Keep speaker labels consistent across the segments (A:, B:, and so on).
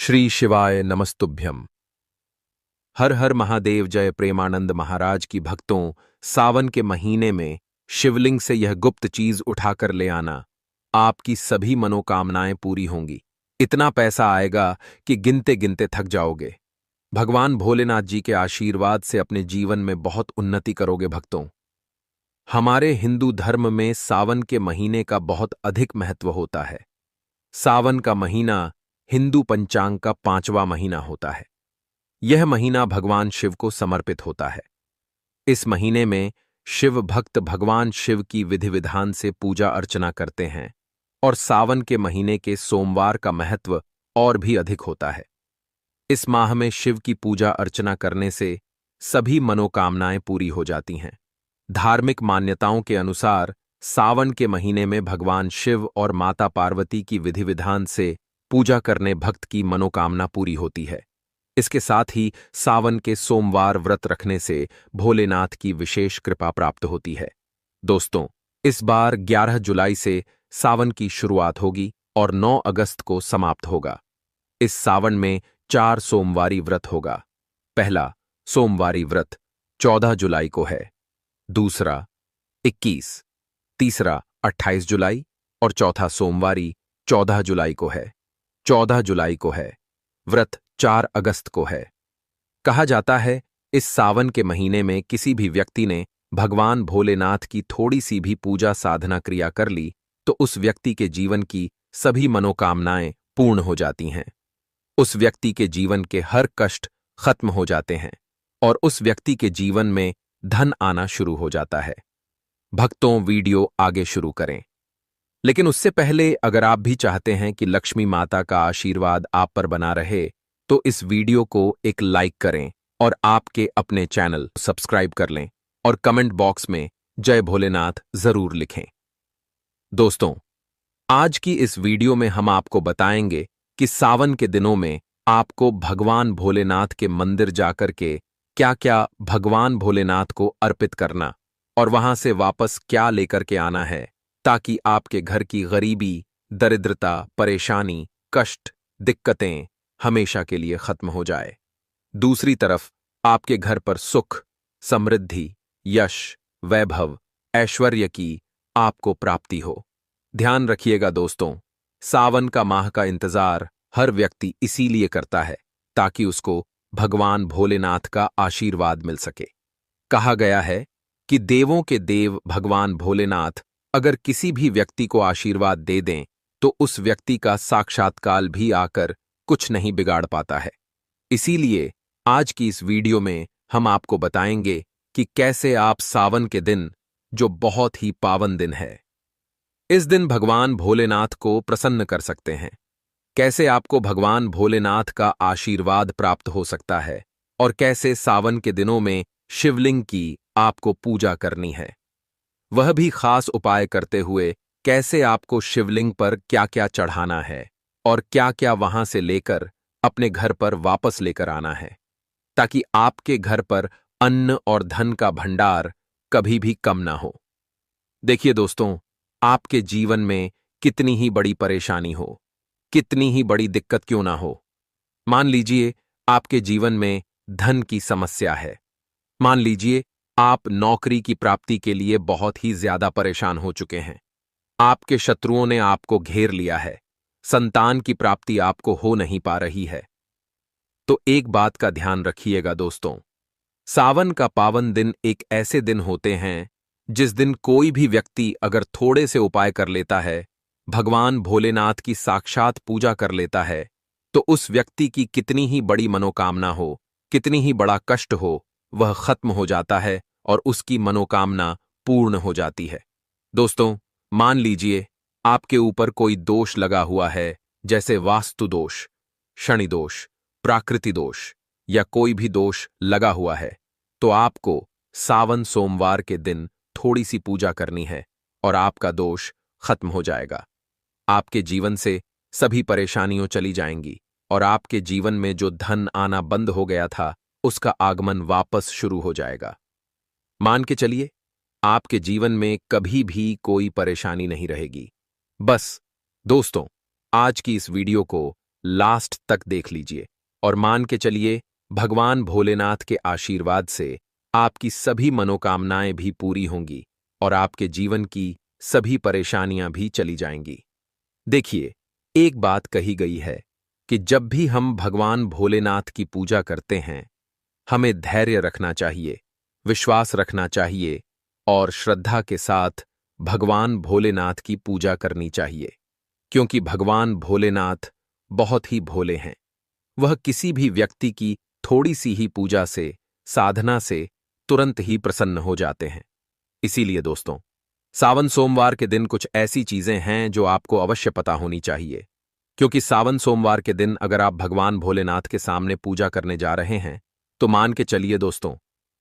A: श्री शिवाय नमस्तुभ्यम। हर हर महादेव जय। प्रेमानंद महाराज की भक्तों, सावन के महीने में शिवलिंग से यह गुप्त चीज उठाकर ले आना, आपकी सभी मनोकामनाएं पूरी होंगी। इतना पैसा आएगा कि गिनते गिनते थक जाओगे। भगवान भोलेनाथ जी के आशीर्वाद से अपने जीवन में बहुत उन्नति करोगे भक्तों। हमारे हिंदू धर्म में सावन के महीने का बहुत अधिक महत्व होता है। सावन का महीना हिंदू पंचांग का 5वां महीना होता है। यह महीना भगवान शिव को समर्पित होता है। इस महीने में शिव भक्त भगवान शिव की विधि विधान से पूजा अर्चना करते हैं और सावन के महीने के सोमवार का महत्व और भी अधिक होता है। इस माह में शिव की पूजा अर्चना करने से सभी मनोकामनाएं पूरी हो जाती हैं। धार्मिक मान्यताओं के अनुसार सावन के महीने में भगवान शिव और माता पार्वती की विधि विधान से पूजा करने भक्त की मनोकामना पूरी होती है। इसके साथ ही सावन के सोमवार व्रत रखने से भोलेनाथ की विशेष कृपा प्राप्त होती है। दोस्तों, इस बार 11 जुलाई से सावन की शुरुआत होगी और 9 अगस्त को समाप्त होगा। इस सावन में 4 सोमवारी व्रत होगा। पहला सोमवारी व्रत 14 जुलाई को है, दूसरा 21, तीसरा 28 जुलाई और चौथा सोमवारी 14 जुलाई को है। 14 जुलाई को है व्रत 4 अगस्त को है। कहा जाता है इस सावन के महीने में किसी भी व्यक्ति ने भगवान भोलेनाथ की थोड़ी सी भी पूजा साधना क्रिया कर ली तो उस व्यक्ति के जीवन की सभी मनोकामनाएं पूर्ण हो जाती हैं। उस व्यक्ति के जीवन के हर कष्ट खत्म हो जाते हैं और उस व्यक्ति के जीवन में धन आना शुरू हो जाता है। भक्तों, वीडियो आगे शुरू करें, लेकिन उससे पहले अगर आप भी चाहते हैं कि लक्ष्मी माता का आशीर्वाद आप पर बना रहे तो इस वीडियो को एक लाइक करें और आपके अपने चैनल सब्सक्राइब कर लें और कमेंट बॉक्स में जय भोलेनाथ जरूर लिखें। दोस्तों, आज की इस वीडियो में हम आपको बताएंगे कि सावन के दिनों में आपको भगवान भोलेनाथ के मंदिर जाकर के क्या क्या भगवान भोलेनाथ को अर्पित करना और वहां से वापस क्या लेकर के आना है ताकि आपके घर की गरीबी, दरिद्रता, परेशानी, कष्ट, दिक्कतें हमेशा के लिए खत्म हो जाए। दूसरी तरफ आपके घर पर सुख, समृद्धि, यश, वैभव, ऐश्वर्य की आपको प्राप्ति हो। ध्यान रखिएगा दोस्तों, सावन का माह का इंतजार हर व्यक्ति इसीलिए करता है ताकि उसको भगवान भोलेनाथ का आशीर्वाद मिल सके। कहा गया है कि देवों के देव भगवान भोलेनाथ अगर किसी भी व्यक्ति को आशीर्वाद दे दें तो उस व्यक्ति का साक्षात्कार भी आकर कुछ नहीं बिगाड़ पाता है। इसीलिए आज की इस वीडियो में हम आपको बताएंगे कि कैसे आप सावन के दिन, जो बहुत ही पावन दिन है, इस दिन भगवान भोलेनाथ को प्रसन्न कर सकते हैं। कैसे आपको भगवान भोलेनाथ का आशीर्वाद प्राप्त हो सकता है और कैसे सावन के दिनों में शिवलिंग की आपको पूजा करनी है, वह भी खास उपाय करते हुए कैसे आपको शिवलिंग पर क्या क्या चढ़ाना है और क्या क्या वहां से लेकर अपने घर पर वापस लेकर आना है ताकि आपके घर पर अन्न और धन का भंडार कभी भी कम ना हो। देखिए दोस्तों, आपके जीवन में कितनी ही बड़ी परेशानी हो, कितनी ही बड़ी दिक्कत क्यों ना हो, मान लीजिए आपके जीवन में धन की समस्या है, मान लीजिए आप नौकरी की प्राप्ति के लिए बहुत ही ज्यादा परेशान हो चुके हैं, आपके शत्रुओं ने आपको घेर लिया है, संतान की प्राप्ति आपको हो नहीं पा रही है, तो एक बात का ध्यान रखिएगा दोस्तों, सावन का पावन दिन एक ऐसे दिन होते हैं जिस दिन कोई भी व्यक्ति अगर थोड़े से उपाय कर लेता है, भगवान भोलेनाथ की साक्षात पूजा कर लेता है, तो उस व्यक्ति की कितनी ही बड़ी मनोकामना हो, कितनी ही बड़ा कष्ट हो, वह खत्म हो जाता है और उसकी मनोकामना पूर्ण हो जाती है। दोस्तों, मान लीजिए आपके ऊपर कोई दोष लगा हुआ है, जैसे वास्तु दोष, शनि दोष, प्राकृति दोष या कोई भी दोष लगा हुआ है, तो आपको सावन सोमवार के दिन थोड़ी सी पूजा करनी है और आपका दोष खत्म हो जाएगा। आपके जीवन से सभी परेशानियां चली जाएंगी और आपके जीवन में जो धन आना बंद हो गया था उसका आगमन वापस शुरू हो जाएगा। मान के चलिए आपके जीवन में कभी भी कोई परेशानी नहीं रहेगी। बस दोस्तों, आज की इस वीडियो को लास्ट तक देख लीजिए और मान के चलिए भगवान भोलेनाथ के आशीर्वाद से आपकी सभी मनोकामनाएं भी पूरी होंगी और आपके जीवन की सभी परेशानियां भी चली जाएंगी। देखिए, एक बात कही गई है कि जब भी हम भगवान भोलेनाथ की पूजा करते हैं, हमें धैर्य रखना चाहिए, विश्वास रखना चाहिए और श्रद्धा के साथ भगवान भोलेनाथ की पूजा करनी चाहिए, क्योंकि भगवान भोलेनाथ बहुत ही भोले हैं। वह किसी भी व्यक्ति की थोड़ी सी ही पूजा से, साधना से तुरंत ही प्रसन्न हो जाते हैं। इसीलिए दोस्तों, सावन सोमवार के दिन कुछ ऐसी चीजें हैं जो आपको अवश्य पता होनी चाहिए, क्योंकि सावन सोमवार के दिन अगर आप भगवान भोलेनाथ के सामने पूजा करने जा रहे हैं, तो मान के चलिए दोस्तों,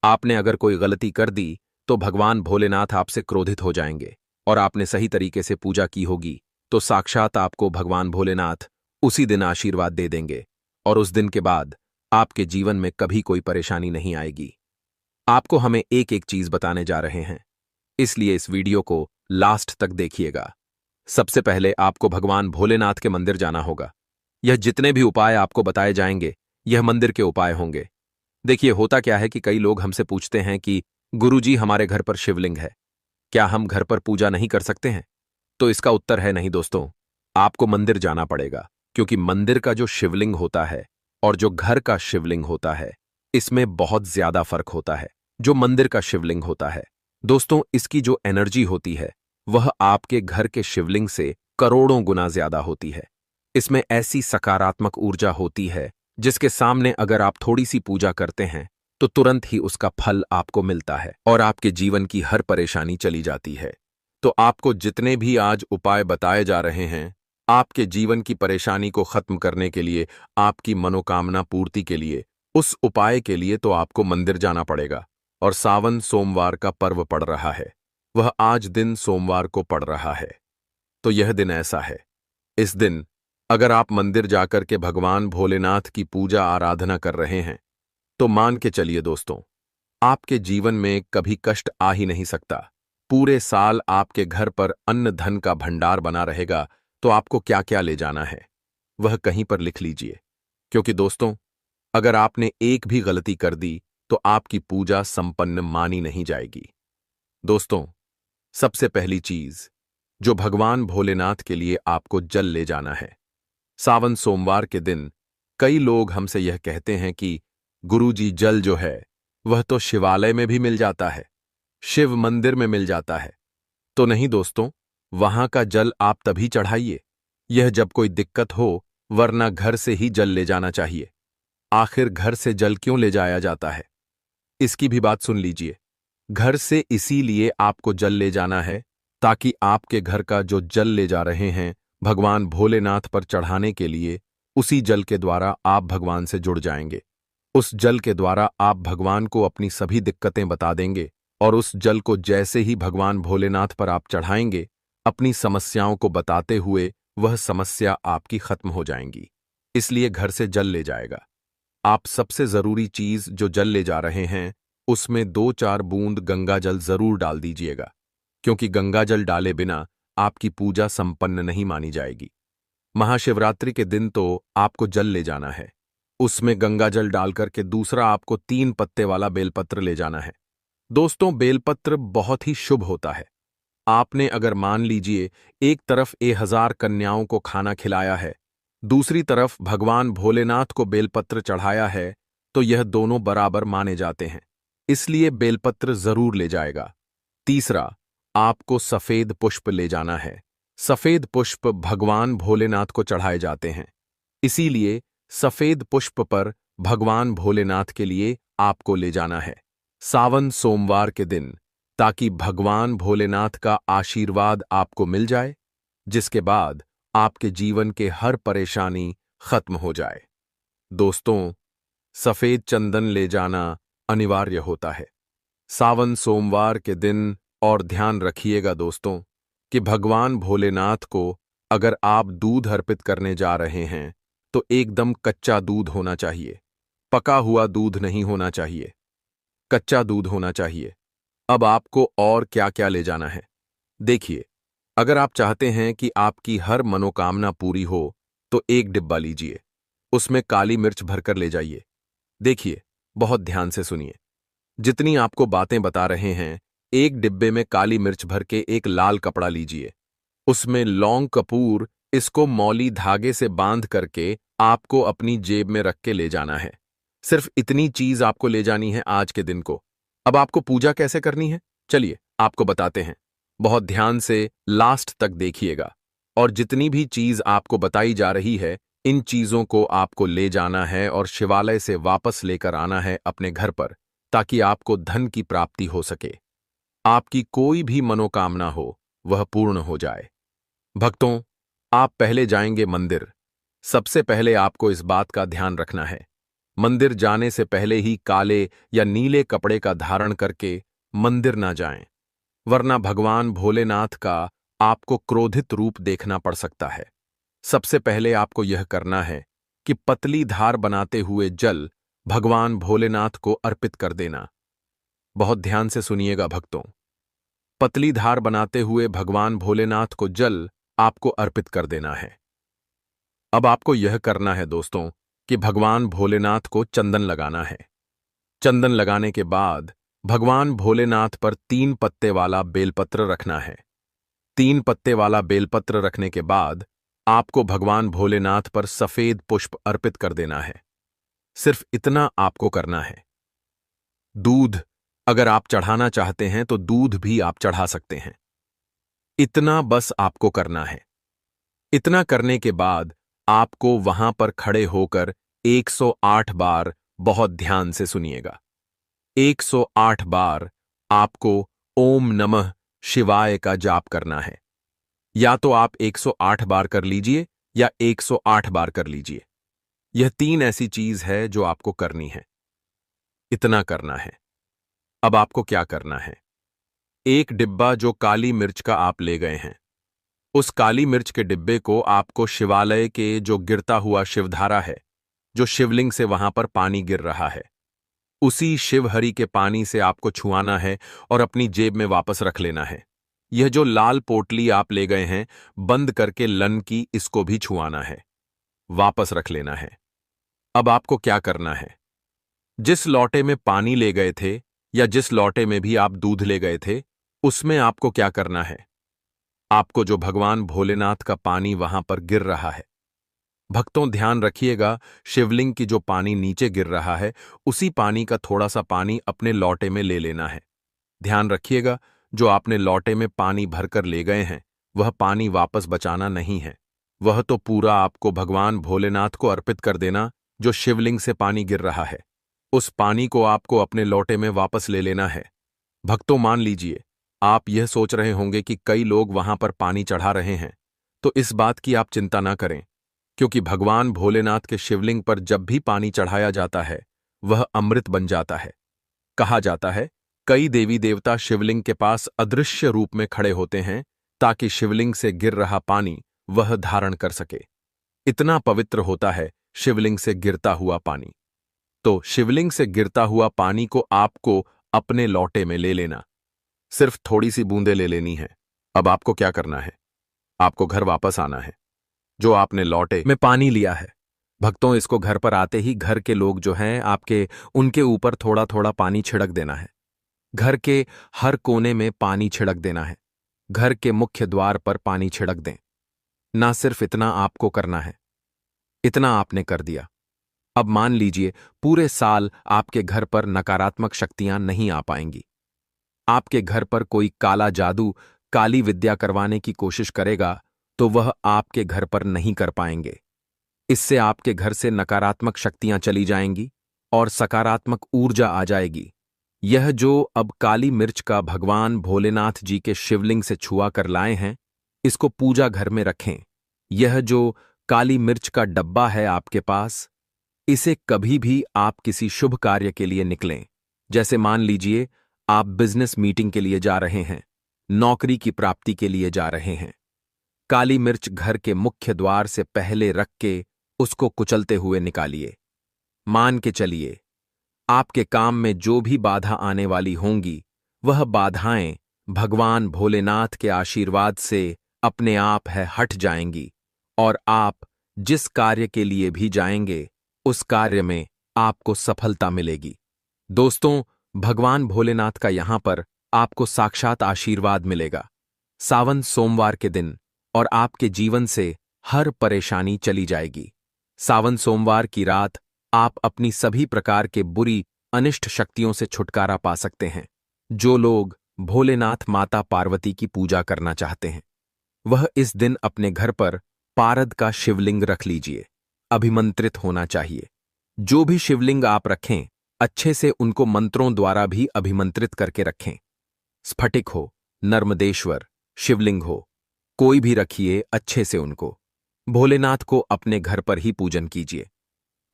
A: आपने अगर कोई गलती कर दी तो भगवान भोलेनाथ आपसे क्रोधित हो जाएंगे और आपने सही तरीके से पूजा की होगी तो साक्षात आपको भगवान भोलेनाथ उसी दिन आशीर्वाद दे देंगे और उस दिन के बाद आपके जीवन में कभी कोई परेशानी नहीं आएगी। आपको हमें एक एक चीज बताने जा रहे हैं, इसलिए इस वीडियो को लास्ट तक देखिएगा। सबसे पहले आपको भगवान भोलेनाथ के मंदिर जाना होगा। यह जितने भी उपाय आपको बताए जाएंगे, यह मंदिर के उपाय होंगे। देखिए, होता क्या है कि कई लोग हमसे पूछते हैं कि गुरुजी, हमारे घर पर शिवलिंग है, क्या हम घर पर पूजा नहीं कर सकते हैं? तो इसका उत्तर है नहीं दोस्तों, आपको मंदिर जाना पड़ेगा, क्योंकि मंदिर का जो शिवलिंग होता है और जो घर का शिवलिंग होता है, इसमें बहुत ज्यादा फर्क होता है। जो मंदिर का शिवलिंग होता है दोस्तों, इसकी जो एनर्जी होती है वह आपके घर के शिवलिंग से करोड़ों गुना ज्यादा होती है। इसमें ऐसी सकारात्मक ऊर्जा होती है जिसके सामने अगर आप थोड़ी सी पूजा करते हैं तो तुरंत ही उसका फल आपको मिलता है और आपके जीवन की हर परेशानी चली जाती है। तो आपको जितने भी आज उपाय बताए जा रहे हैं, आपके जीवन की परेशानी को खत्म करने के लिए, आपकी मनोकामना पूर्ति के लिए, उस उपाय के लिए तो आपको मंदिर जाना पड़ेगा। और सावन सोमवार का पर्व पड़ रहा है, वह आज दिन सोमवार को पड़ रहा है। तो यह दिन ऐसा है, इस दिन अगर आप मंदिर जाकर के भगवान भोलेनाथ की पूजा आराधना कर रहे हैं, तो मान के चलिए दोस्तों, आपके जीवन में कभी कष्ट आ ही नहीं सकता। पूरे साल आपके घर पर अन्न धन का भंडार बना रहेगा। तो आपको क्या क्या ले जाना है, वह कहीं पर लिख लीजिए, क्योंकि दोस्तों, अगर आपने एक भी गलती कर दी तो आपकी पूजा संपन्न मानी नहीं जाएगी। दोस्तों, सबसे पहली चीज, जो भगवान भोलेनाथ के लिए आपको जल ले जाना है। सावन सोमवार के दिन कई लोग हमसे यह कहते हैं कि गुरुजी, जल जो है वह तो शिवालय में भी मिल जाता है, शिव मंदिर में मिल जाता है। तो नहीं दोस्तों, वहां का जल आप तभी चढ़ाइए यह जब कोई दिक्कत हो, वरना घर से ही जल ले जाना चाहिए। आखिर घर से जल क्यों ले जाया जाता है, इसकी भी बात सुन लीजिए। घर से इसीलिए आपको जल ले जाना है ताकि आपके घर का जो जल ले जा रहे हैं भगवान भोलेनाथ पर चढ़ाने के लिए, उसी जल के द्वारा आप भगवान से जुड़ जाएंगे। उस जल के द्वारा आप भगवान को अपनी सभी दिक्कतें बता देंगे और उस जल को जैसे ही भगवान भोलेनाथ पर आप चढ़ाएंगे, अपनी समस्याओं को बताते हुए वह समस्या आपकी खत्म हो जाएंगी। इसलिए घर से जल ले जाएगा। आप सबसे जरूरी चीज जो जल ले जा रहे हैं, उसमें 2-4 बूंद गंगा जल जरूर डाल दीजिएगा, क्योंकि गंगा जल डाले बिना आपकी पूजा संपन्न नहीं मानी जाएगी। महाशिवरात्रि के दिन तो आपको जल ले जाना है, उसमें गंगा जल डालकर के दूसरा आपको 3 पत्ते वाला बेलपत्र ले जाना है। दोस्तों, बेलपत्र बहुत ही शुभ होता है। आपने अगर मान लीजिए एक तरफ 1000 कन्याओं को खाना खिलाया है, दूसरी तरफ भगवान भोलेनाथ को बेलपत्र चढ़ाया है, तो यह दोनों बराबर माने जाते हैं, इसलिए बेलपत्र जरूर ले जाएगा। तीसरा, आपको सफेद पुष्प ले जाना है। सफेद पुष्प भगवान भोलेनाथ को चढ़ाए जाते हैं, इसीलिए सफेद पुष्प पर भगवान भोलेनाथ के लिए आपको ले जाना है सावन सोमवार के दिन, ताकि भगवान भोलेनाथ का आशीर्वाद आपको मिल जाए, जिसके बाद आपके जीवन के हर परेशानी खत्म हो जाए। दोस्तों, सफेद चंदन ले जाना अनिवार्य होता है सावन सोमवार के दिन। और ध्यान रखिएगा दोस्तों कि भगवान भोलेनाथ को अगर आप दूध अर्पित करने जा रहे हैं तो एकदम कच्चा दूध होना चाहिए, पका हुआ दूध नहीं होना चाहिए, कच्चा दूध होना चाहिए। अब आपको और क्या क्या ले जाना है, देखिए। अगर आप चाहते हैं कि आपकी हर मनोकामना पूरी हो, तो एक डिब्बा लीजिए, उसमें काली मिर्च भरकर ले जाइए। देखिए, बहुत ध्यान से सुनिए। जितनी आपको बातें बता रहे हैं, एक डिब्बे में काली मिर्च भर के एक लाल कपड़ा लीजिए, उसमें लौंग कपूर, इसको मौली धागे से बांध करके आपको अपनी जेब में रख के ले जाना है। सिर्फ इतनी चीज आपको ले जानी है आज के दिन को। अब आपको पूजा कैसे करनी है, चलिए आपको बताते हैं। बहुत ध्यान से लास्ट तक देखिएगा, और जितनी भी चीज आपको बताई जा रही है, इन चीजों को आपको ले जाना है और शिवालय से वापस लेकर आना है अपने घर पर, ताकि आपको धन की प्राप्ति हो सके, आपकी कोई भी मनोकामना हो वह पूर्ण हो जाए। भक्तों, आप पहले जाएंगे मंदिर। सबसे पहले आपको इस बात का ध्यान रखना है, मंदिर जाने से पहले ही काले या नीले कपड़े का धारण करके मंदिर ना जाएं, वरना भगवान भोलेनाथ का आपको क्रोधित रूप देखना पड़ सकता है। सबसे पहले आपको यह करना है कि पतली धार बनाते हुए जल भगवान भोलेनाथ को अर्पित कर देना। बहुत ध्यान से सुनिएगा भक्तों, पतली धार बनाते हुए भगवान भोलेनाथ को जल आपको अर्पित कर देना है। अब आपको यह करना है दोस्तों कि भगवान भोलेनाथ को चंदन लगाना है। चंदन लगाने के बाद भगवान भोलेनाथ पर 3 पत्ते वाला बेलपत्र रखना है। 3 पत्ते वाला बेलपत्र रखने के बाद आपको भगवान भोलेनाथ पर सफेद पुष्प अर्पित कर देना है। सिर्फ इतना आपको करना है। दूध अगर आप चढ़ाना चाहते हैं तो दूध भी आप चढ़ा सकते हैं। इतना बस आपको करना है। इतना करने के बाद आपको वहां पर खड़े होकर 108 बार, बहुत ध्यान से सुनिएगा, 108 बार आपको ओम नमः शिवाय का जाप करना है। या तो आप 108 बार कर लीजिए या 108 बार कर लीजिए। यह 3 ऐसी चीज है जो आपको करनी है। इतना करना है। अब आपको क्या करना है, एक डिब्बा जो काली मिर्च का आप ले गए हैं, उस काली मिर्च के डिब्बे को आपको शिवालय के जो गिरता हुआ शिवधारा है, जो शिवलिंग से वहां पर पानी गिर रहा है, उसी शिवहरि के पानी से आपको छुआना है और अपनी जेब में वापस रख लेना है। यह जो लाल पोटली आप ले गए हैं बंद करके लन की, इसको भी छुआना है, वापस रख लेना है। अब आपको क्या करना है, जिस लौटे में पानी ले गए थे या जिस लौटे में भी आप दूध ले गए थे, उसमें आपको क्या करना है, आपको जो भगवान भोलेनाथ का पानी वहां पर गिर रहा है, भक्तों ध्यान रखिएगा, शिवलिंग की जो पानी नीचे गिर रहा है, उसी पानी का थोड़ा सा पानी अपने लौटे में ले लेना है। ध्यान रखिएगा, जो आपने लौटे में पानी भरकर ले गए हैं, वह पानी वापस बचाना नहीं है, वह तो पूरा आपको भगवान भोलेनाथ को अर्पित कर देना। जो शिवलिंग से पानी गिर रहा है, उस पानी को आपको अपने लौटे में वापस ले लेना है। भक्तों मान लीजिए, आप यह सोच रहे होंगे कि कई लोग वहां पर पानी चढ़ा रहे हैं, तो इस बात की आप चिंता ना करें, क्योंकि भगवान भोलेनाथ के शिवलिंग पर जब भी पानी चढ़ाया जाता है, वह अमृत बन जाता है। कहा जाता है, कई देवी देवता शिवलिंग के पास अदृश्य रूप में खड़े होते हैं, ताकि शिवलिंग से गिर रहा पानी वह धारण कर सके। इतना पवित्र होता है शिवलिंग से गिरता हुआ पानी। तो शिवलिंग से गिरता हुआ पानी को आपको अपने लौटे में ले लेना, सिर्फ थोड़ी सी बूंदें ले लेनी है। अब आपको क्या करना है, आपको घर वापस आना है, जो आपने लौटे में पानी लिया है। भक्तों, इसको घर पर आते ही घर के लोग जो हैं आपके, उनके ऊपर थोड़ा थोड़ा पानी छिड़क देना है। घर के हर कोने में पानी छिड़क देना है। घर के मुख्य द्वार पर पानी छिड़क दें। ना सिर्फ इतना आपको करना है, इतना आपने कर दिया। अब मान लीजिए पूरे साल आपके घर पर नकारात्मक शक्तियां नहीं आ पाएंगी। आपके घर पर कोई काला जादू, काली विद्या करवाने की कोशिश करेगा तो वह आपके घर पर नहीं कर पाएंगे। इससे आपके घर से नकारात्मक शक्तियां चली जाएंगी और सकारात्मक ऊर्जा आ जाएगी। यह जो अब काली मिर्च का भगवान भोलेनाथ जी के शिवलिंग से छुआ कर लाए हैं, इसको पूजा घर में रखें। यह जो काली मिर्च का डब्बा है आपके पास, इसे कभी भी आप किसी शुभ कार्य के लिए निकलें, जैसे मान लीजिए आप बिजनेस मीटिंग के लिए जा रहे हैं, नौकरी की प्राप्ति के लिए जा रहे हैं, काली मिर्च घर के मुख्य द्वार से पहले रख के उसको कुचलते हुए निकालिए। मान के चलिए, आपके काम में जो भी बाधा आने वाली होंगी, वह बाधाएं भगवान भोलेनाथ के आशीर्वाद से अपने आप है हट जाएंगी और आप जिस कार्य के लिए भी जाएंगे उस कार्य में आपको सफलता मिलेगी। दोस्तों, भगवान भोलेनाथ का यहां पर आपको साक्षात आशीर्वाद मिलेगा। सावन सोमवार के दिन और आपके जीवन से हर परेशानी चली जाएगी। सावन सोमवार की रात आप अपनी सभी प्रकार के बुरी अनिष्ट शक्तियों से छुटकारा पा सकते हैं। जो लोग भोलेनाथ माता पार्वती की पूजा करना चाहते हैं वह इस दिन अपने घर पर पारद का शिवलिंग रख लीजिए। अभिमंत्रित होना चाहिए। जो भी शिवलिंग आप रखें अच्छे से उनको मंत्रों द्वारा भी अभिमंत्रित करके रखें। स्फटिक हो, नर्मदेश्वर, शिवलिंग हो, कोई भी रखिए अच्छे से उनको। भोलेनाथ को अपने घर पर ही पूजन कीजिए।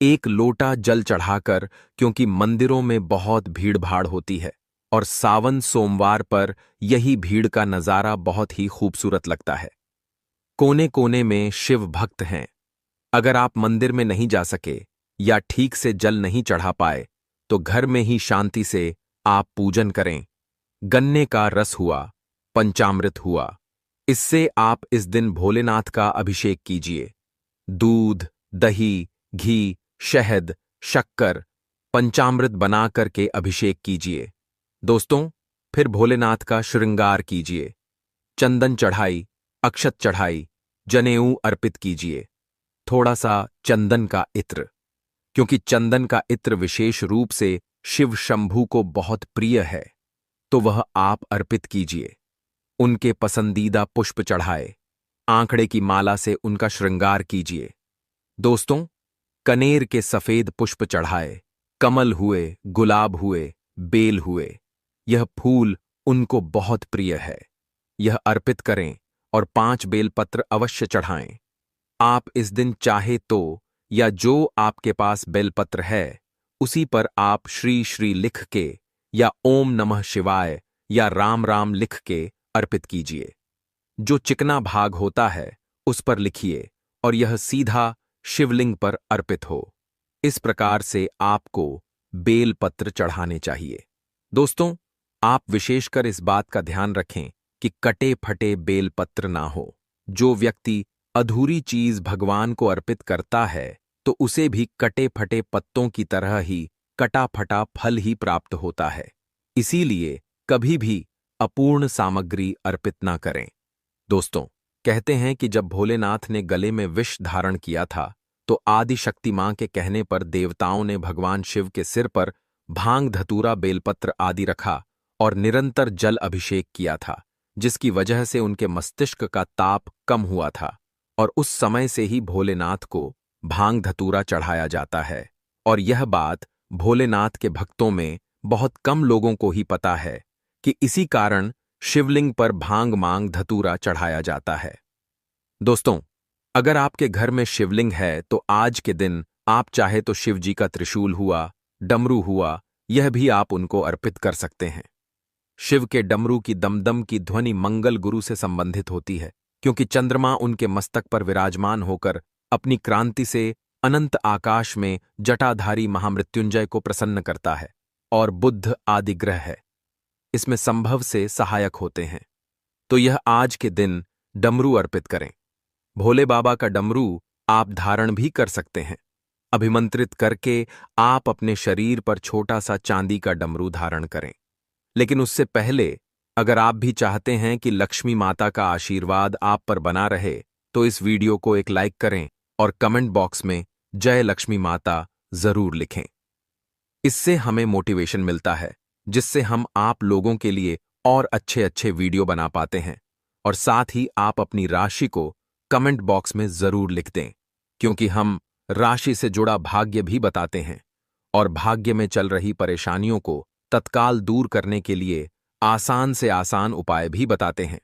A: एक लोटा जल चढ़ाकर, क्योंकि मंदिरों में बहुत भीड़ भाड़ होती है और सावन सोमवार पर यही भीड़ का नजारा बहुत ही खूबसूरत लगता है। कोने कोने में शिव भक्त हैं। अगर आप मंदिर में नहीं जा सके या ठीक से जल नहीं चढ़ा पाए तो घर में ही शांति से आप पूजन करें। गन्ने का रस हुआ, पंचामृत हुआ, इससे आप इस दिन भोलेनाथ का अभिषेक कीजिए। दूध, दही, घी, शहद, शक्कर, पंचामृत बना करके अभिषेक कीजिए। दोस्तों, फिर भोलेनाथ का श्रृंगार कीजिए। चंदन चढ़ाई, अक्षत चढ़ाई, जनेऊ अर्पित कीजिए। थोड़ा सा चंदन का इत्र, क्योंकि चंदन का इत्र विशेष रूप से शिव शंभू को बहुत प्रिय है, तो वह आप अर्पित कीजिए। उनके पसंदीदा पुष्प चढ़ाए। आंकड़े की माला से उनका श्रृंगार कीजिए। दोस्तों, कनेर के सफेद पुष्प चढ़ाए। कमल हुए, गुलाब हुए, बेल हुए, यह फूल उनको बहुत प्रिय है। यह अर्पित करें और 5 बेलपत्र अवश्य चढ़ाएं। आप इस दिन चाहे तो या जो आपके पास बेलपत्र है उसी पर आप श्री श्री लिख के या ओम नमः शिवाय या राम राम लिख के अर्पित कीजिए। जो चिकना भाग होता है उस पर लिखिए और यह सीधा शिवलिंग पर अर्पित हो। इस प्रकार से आपको बेलपत्र चढ़ाने चाहिए। दोस्तों, आप विशेषकर इस बात का ध्यान रखें कि कटे फटे बेलपत्र ना हो। जो व्यक्ति अधूरी चीज भगवान को अर्पित करता है तो उसे भी कटे फटे पत्तों की तरह ही कटा फटा फल ही प्राप्त होता है। इसीलिए कभी भी अपूर्ण सामग्री अर्पित ना करें। दोस्तों, कहते हैं कि जब भोलेनाथ ने गले में विष धारण किया था तो आदि शक्ति मां के कहने पर देवताओं ने भगवान शिव के सिर पर भांग, धतूरा, बेलपत्र आदि रखा और निरंतर जल अभिषेक किया था, जिसकी वजह से उनके मस्तिष्क का ताप कम हुआ था और उस समय से ही भोलेनाथ को भांग धतूरा चढ़ाया जाता है। और यह बात भोलेनाथ के भक्तों में बहुत कम लोगों को ही पता है कि इसी कारण शिवलिंग पर भांग मांग धतूरा चढ़ाया जाता है। दोस्तों, अगर आपके घर में शिवलिंग है तो आज के दिन आप चाहे तो शिव जी का त्रिशूल हुआ, डमरू हुआ, यह भी आप उनको अर्पित कर सकते हैं। शिव के डमरू की दमदम की ध्वनि मंगल गुरु से संबंधित होती है, क्योंकि चंद्रमा उनके मस्तक पर विराजमान होकर अपनी क्रांति से अनंत आकाश में जटाधारी महामृत्युंजय को प्रसन्न करता है और बुध आदि ग्रह है इसमें संभव से सहायक होते हैं। तो यह आज के दिन डमरू अर्पित करें। भोले बाबा का डमरू आप धारण भी कर सकते हैं। अभिमंत्रित करके आप अपने शरीर पर छोटा सा चांदी का डमरू धारण करें। लेकिन उससे पहले अगर आप भी चाहते हैं कि लक्ष्मी माता का आशीर्वाद आप पर बना रहे तो इस वीडियो को एक लाइक करें और कमेंट बॉक्स में जय लक्ष्मी माता जरूर लिखें। इससे हमें मोटिवेशन मिलता है, जिससे हम आप लोगों के लिए और अच्छे अच्छे वीडियो बना पाते हैं। और साथ ही आप अपनी राशि को कमेंट बॉक्स में जरूर लिख दें, क्योंकि हम राशि से जुड़ा भाग्य भी बताते हैं और भाग्य में चल रही परेशानियों को तत्काल दूर करने के लिए आसान से आसान उपाय भी बताते हैं।